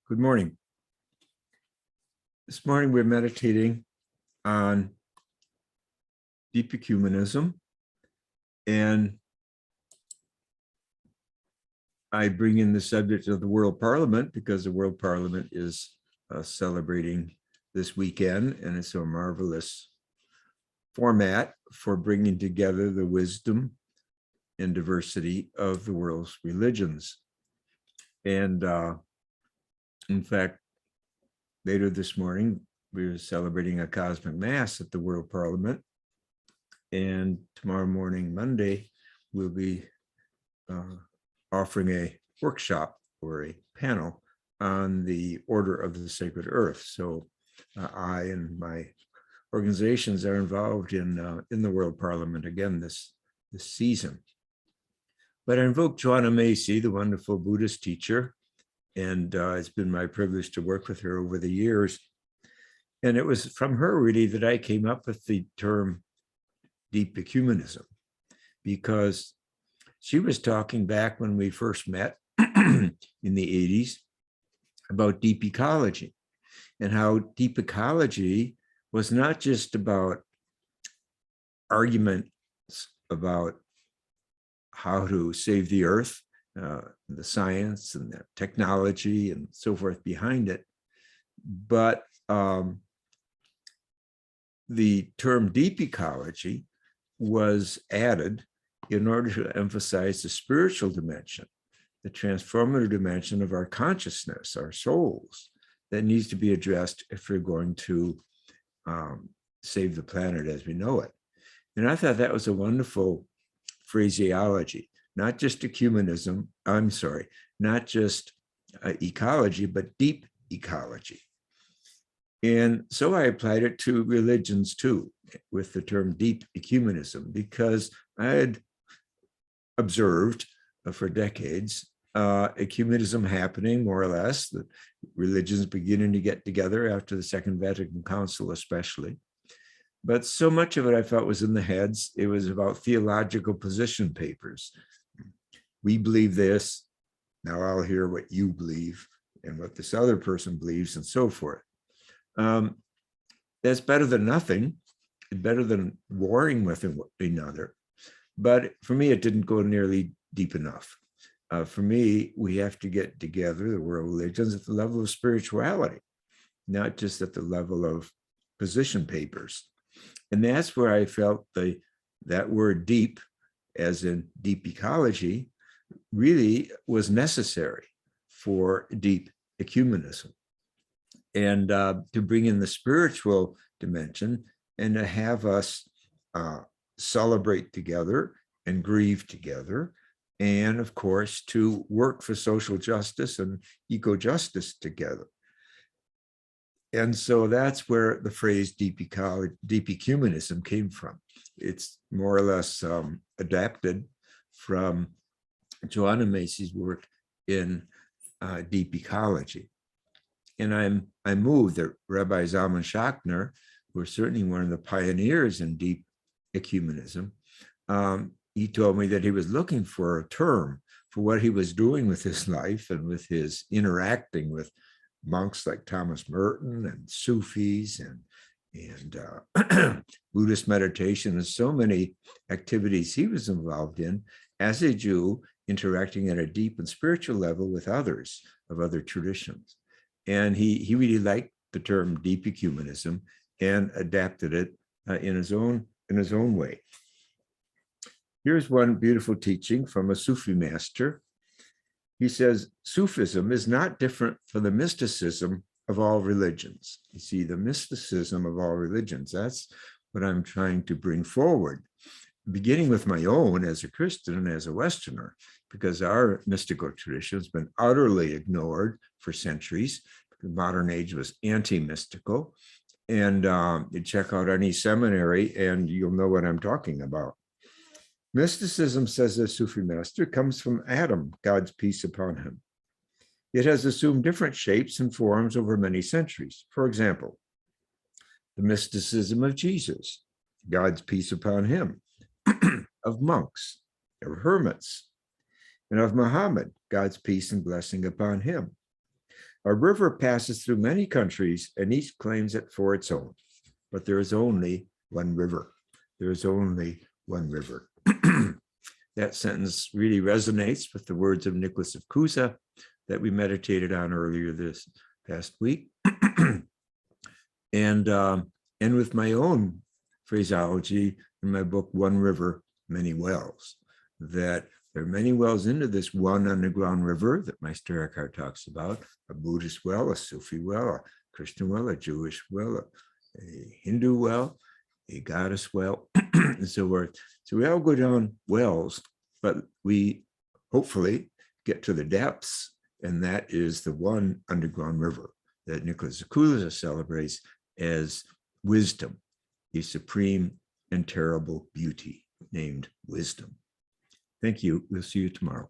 Good morning. This morning we're meditating on deep ecumenism, and I bring in the subject of the World Parliament because the World Parliament is celebrating this weekend, and it's a marvelous format for bringing together the wisdom and diversity of the world's religions. And in fact, later this morning, we were celebrating a cosmic mass at the World Parliament. And tomorrow morning, Monday, we'll be offering a workshop or a panel on the Order of the Sacred Earth. So I and my organizations are involved in the World Parliament again this season. But I invoke Joanna Macy, the wonderful Buddhist teacher, and it's been my privilege to work with her over the years. And it was from her really that I came up with the term deep ecumenism, because she was talking back when we first met in the 80s about deep ecology, and how deep ecology was not just about arguments about how to save the earth, the science and the technology and so forth behind it, but the term deep ecology was added in order to emphasize the spiritual dimension, the transformative dimension of our consciousness, our souls, that needs to be addressed if we're going to save the planet as we know it. And I thought that was a wonderful phraseology, not just ecumenism, not just ecology, but deep ecology. And so I applied it to religions too, with the term deep ecumenism, because I had observed for decades ecumenism happening more or less, the religions beginning to get together after the Second Vatican Council especially. But so much of it I felt was in the heads. It was about theological position papers. We believe this, now I'll hear what you believe and what this other person believes and so forth. That's better than nothing, better than warring with another. But for me, it didn't go nearly deep enough. For me, we have to get together, the world religions, at the level of spirituality, not just at the level of position papers. And that's where I felt that word deep, as in deep ecology, really was necessary for deep ecumenism. And to bring in the spiritual dimension and to have us celebrate together and grieve together, and of course, to work for social justice and eco-justice together. And so that's where the phrase deep ecology, deep ecumenism came from. It's more or less adapted from Joanna Macy's work in deep ecology. And I'm moved that Rabbi Zalman Schachtner, who was certainly one of the pioneers in deep ecumenism, he told me that he was looking for a term for what he was doing with his life and with his interacting with monks like Thomas Merton and Sufis and Buddhist meditation and so many activities he was involved in as a Jew, interacting at a deep and spiritual level with others of other traditions. And he really liked the term deep ecumenism and adapted it in his own way. Here's one beautiful teaching from a Sufi master. He says, Sufism is not different from the mysticism of all religions. You see, the mysticism of all religions, that's what I'm trying to bring forward, beginning with my own as a Christian and as a Westerner, because our mystical tradition has been utterly ignored for centuries. The modern age was anti-mystical. And you check out any seminary and you'll know what I'm talking about. Mysticism, says the Sufi master, comes from Adam, God's peace upon him. It has assumed different shapes and forms over many centuries. For example, the mysticism of Jesus, God's peace upon him, of monks, of hermits, and of Muhammad, God's peace and blessing upon him. A river passes through many countries and each claims it for its own, but there is only one river. There is only one river. That sentence really resonates with the words of Nicholas of Cusa that we meditated on earlier this past week. And with my own phraseology in my book, One River, Many Wells, that there are many wells into this one underground river that Meister Eckhart talks about, a Buddhist well, a Sufi well, a Christian well, a Jewish well, a Hindu well, a goddess well, and so forth. So we all go down wells, but we hopefully get to the depths, and that is the one underground river that Nicholas of Cusa celebrates as wisdom, a supreme and terrible beauty named wisdom. Thank you. We'll see you tomorrow.